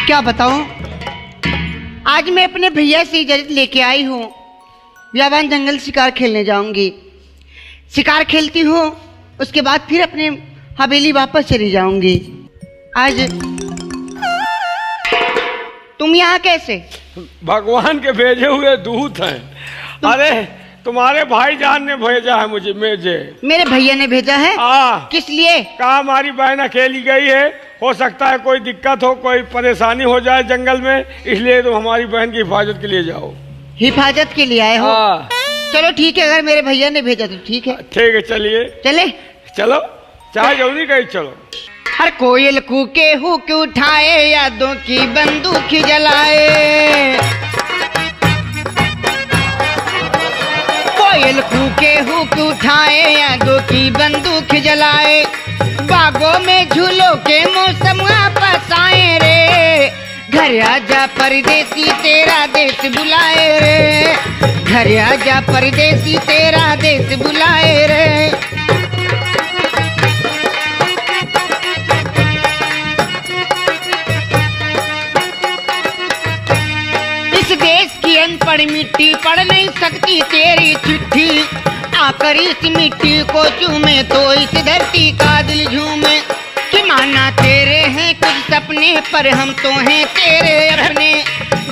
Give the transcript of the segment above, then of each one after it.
क्या बताऊं, आज मैं अपने भैया से इजाजत लेके आई हूँ। बियाबान जंगल शिकार खेलने जाऊंगी। शिकार खेलती हूँ, उसके बाद फिर अपने हवेली वापस चली जाऊंगी। आज तुम यहाँ कैसे? भगवान के भेजे हुए दूत हैं। अरे तुम्हारे भाईजान ने भेजा है मुझे। मेरे भैया ने भेजा है? किस लिए? कहा हमारी बहन अकेली गई है, हो सकता है कोई दिक्कत हो, कोई परेशानी हो जाए जंगल में, इसलिए तुम हमारी बहन की हिफाजत के लिए जाओ। हिफाजत के लिए आए हो? चलो ठीक है, अगर मेरे भैया ने भेजा तो ठीक है। ठीक है, चलिए। चले? चलो, चाहे जल्दी कहीं चलो। हर कोयल कूके हुक उठाए, यादों की बंदूक जलाए। कोयल कूके हुक उठाए, यादों की बंदूक जलाए। बागों में झूलों के मौसम वापस आए रे। घर आजा परदेसी तेरा देश बुलाए रे। घर आजा परदेसी तेरा देश बुलाए रे। इस देश की अनपढ़ मिट्टी पढ़ नहीं सकती तेरी चिट्ठी। आकर इस मिट्टी को चूमे तो इस धरती का दिल झूमे। कि माना तेरे हैं कुछ सपने, पर हम तो हैं तेरे अपने।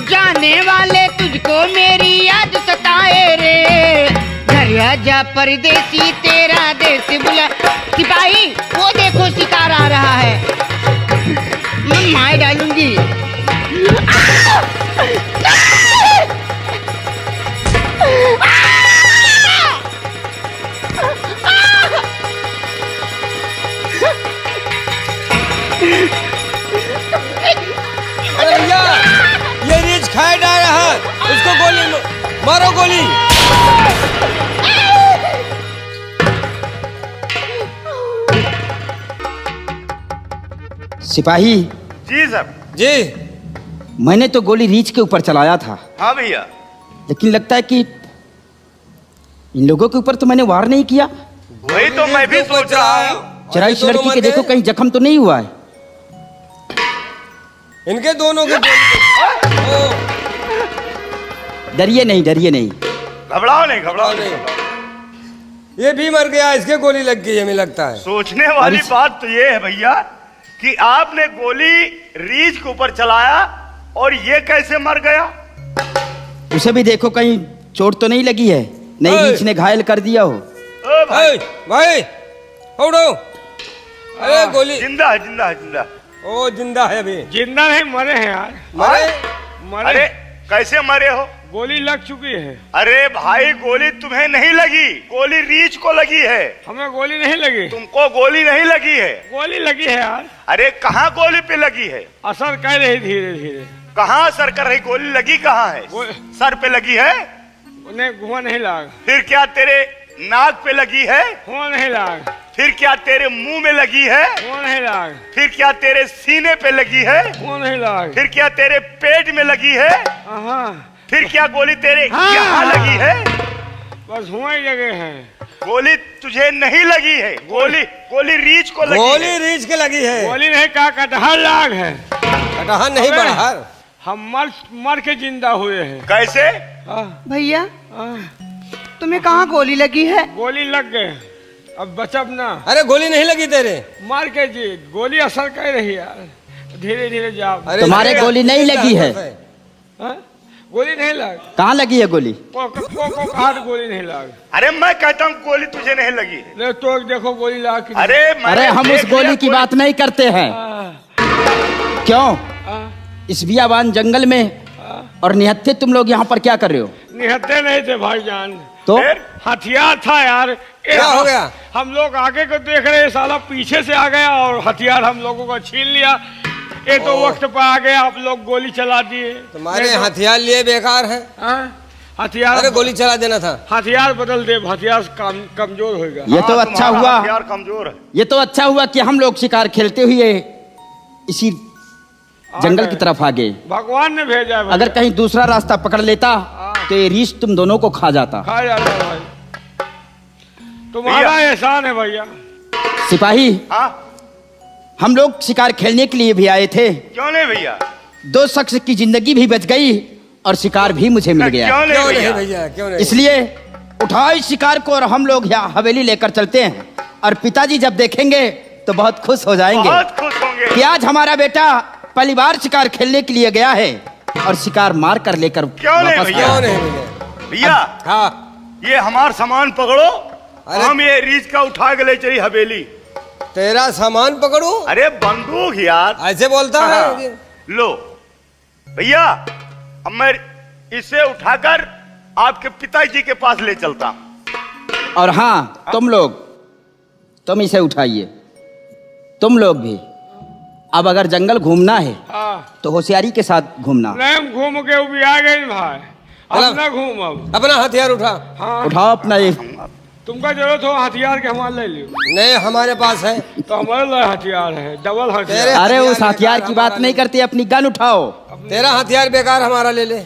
जाने वाले तुझको मेरी याद सताए रे। घर आजा परदेसी तेरा देश बुला। सिपाही वो देखो शिकार आ रहा है, मैं मार डालूंगी। अरे भैया, ये रीछ खाए जा रहा है, उसको गोली मारो, गोली। सिपाही जी सर। जी, मैंने तो गोली रीछ के ऊपर चलाया था। हाँ भैया। लेकिन लगता है कि इन लोगों के ऊपर तो मैंने वार नहीं किया। वही तो मैं भी सोच रहा हूँ। जरा इस लड़की के देखो, कहीं जख्म तो नहीं हुआ है? इनके दोनों के डरिए नहीं, डरिए नहीं। घबराओ नहीं, घबराओ नहीं। ये भी मर गया, इसके गोली लग गई हमें लगता है। सोचने वाली बात तो ये है भैया कि आपने गोली रीछ के ऊपर चलाया और ये कैसे मर गया? उसे भी देखो, कहीं चोट तो नहीं लगी है? नहीं, रीछ ने घायल कर दिया हो। भाई भाई उड़ो। अरे गोली जिंदा है, जिंदा है, जिंदा। ओ जिंदा है अभी। जिंदा नहीं, मरे हैं यार। मरे? अरे कैसे मरे हो? गोली लग चुकी है। अरे भाई गोली तुम्हें नहीं लगी, गोली रीछ को लगी है। हमें गोली नहीं लगी। तुमको गोली नहीं लगी है। गोली लगी है यार। अरे कहाँ गोली पे लगी है? असर कर रही धीरे धीरे। कहाँ असर कर रही? गोली लगी कहाँ है? सर पे लगी है? उन्हें हुआ नहीं लाग। फिर क्या तेरे नाक पे लगी है? हुआ नहीं लाग। फिर क्या तेरे मुंह में लगी है? हुआ नहीं लाग। फिर क्या तेरे सीने पे लगी है? हुआ नहीं लाग। फिर क्या तेरे पेट में लगी है? फिर क्या गोली तेरे यहाँ लगी है? बस हुआ ही जगह है। गोली तुझे नहीं लगी है, गोली रीछ को लगी है। गोली रीछ के लगी है। गोली नहीं, का कटहल लाग है। कटहल नहीं, बड़हर। हम मर के जिंदा हुए हैं। कैसे? भैया तुम्हें कहाँ गोली लगी है? गोली लग गए, अब बचब ना। अरे गोली नहीं लगी तेरे। मार के जी, गोली असर कर रही है यार, धीरे धीरे जाओ। तुम्हारे गोली नहीं लगी है? गोली नहीं लग। कहाँ लगी है गोली? गोली नहीं लग। अरे मैं कहता हूँ गोली तुझे नहीं लगी है। तो देखो गोली लग। अरे हम उस गोली की बात नहीं करते हैं। क्यों? इस बियाबान जंगल में और निहत्थे तुम लोग यहाँ पर क्या कर रहे हो? निहत्थे नहीं थे भाईजान, तो हथियार था यार। क्या हो गया? हम लोग आगे को देख रहे, साला पीछे से आ गया और हथियार हम लोगों को छीन लिया। ये तो वक्त पर आ गया, आप लोग गोली चला दिए। तुम्हारे हथियार लिए बेकार है। हथियार, अरे गोली चला देना था। हथियार बदल दे, हथियार कमजोर होगा। ये तो अच्छा हुआ, हथियार कमजोर है। ये तो अच्छा हुआ कि हम लोग शिकार खेलते हुए इसी जंगल की तरफ आ गए। भगवान ने भेजा है। अगर कहीं दूसरा रास्ता पकड़ लेता तो ये रीछ तुम दोनों को खा जाता। खा जाता भाई, तुम्हारा एहसान है भैया। सिपाही, हाँ हम लोग शिकार खेलने के लिए भी आए थे। क्यों नहीं भैया? दो शख्स की जिंदगी भी बच गई और शिकार भी मुझे मिल गया। क्यों क्यों नहीं नहीं भैया? भैया, क्यों नहीं? इसलिए उठाओ इस शिकार को और हम लोग यहाँ हवेली लेकर चलते हैं, और पिताजी जब देखेंगे तो बहुत खुश हो जाएंगे बहुत खुश होंगे। कि आज हमारा बेटा पहली बार शिकार खेलने के लिए गया है और शिकार मार कर लेकर क्यों नहीं वापस भैया? क्यों आया। नहीं भैया? भैया हाँ, ये हमार सामान पकड़ो, अरे- हम ये रीछ का उठा के ले चली हवेली। तेरा सामान पकड़ू? अरे बंदूक यार। ऐसे बोलता हाँ, है? लो भैया, अब मैं इसे उठाकर आपके पिताजी के पास ले चलता हूं। और हाँ, तुम इसे उठाइए, तुम लोग भी। अब अगर जंगल घूमना है हाँ। तो होशियारी के साथ घूमना। नहीं, हम घूम के भी आ गए भाई, चलो। अब ना घूम अब। अपना हथियार उठा। हाँ, उठाओ अपना ये। तुमका जरूरत हो हथियार के हमारे ले लियो। नहीं, हमारे पास है। तो हमारे लिए हथियार है, डबल हथियार। तेरे- अरे उस हथियार हथियार बेकार की बात हमारा नहीं ले। करती, अपनी गन उठाओ। तेरा हथियार बेकार, हमारा ले ले।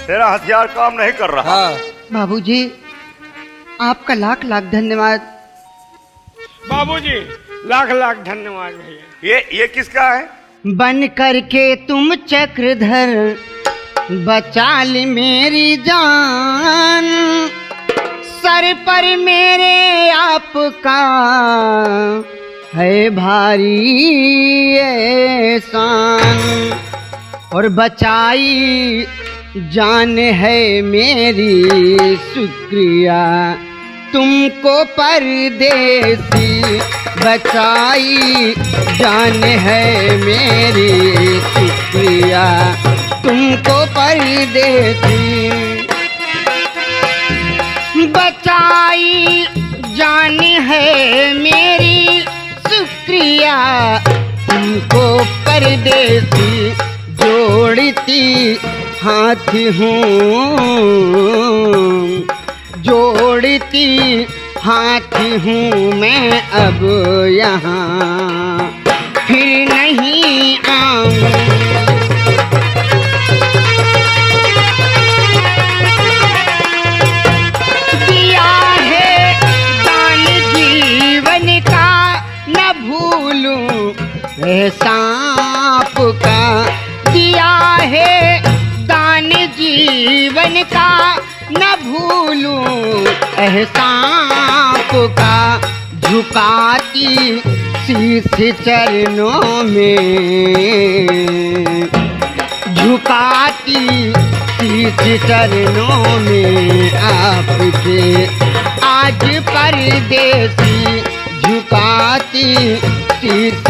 तेरा हथियार काम नहीं कर रहा। हाँ, बाबूजी, आपका लाख लाख धन्यवाद। बाबूजी लाख लाख धन्यवाद भैया। ये किसका है? बन करके तुम चक्रधर बचा ली मेरी जान, सर पर मेरे आपका है भारी एहसान, और बचाई जान है मेरी शुक्रिया तुमको परदेसी, बचाई जान है मेरी शुक्रिया तुमको परदेसी, बचाई जान है मेरी शुक्रिया तुमको परदेसी, जोड़ती हाथ हूँ, जोड़ती हाथ हूँ मैं अब यहाँ, फिर नहीं आऊँ। दिया है दान जीवन का न भूलूं सांप का, दिया है दान जीवन का न भूलूं सांप का, झुकाती शीश चरणों में, झुकाती शीश चरणों में आपके आज परदेसी, झुकाती शीश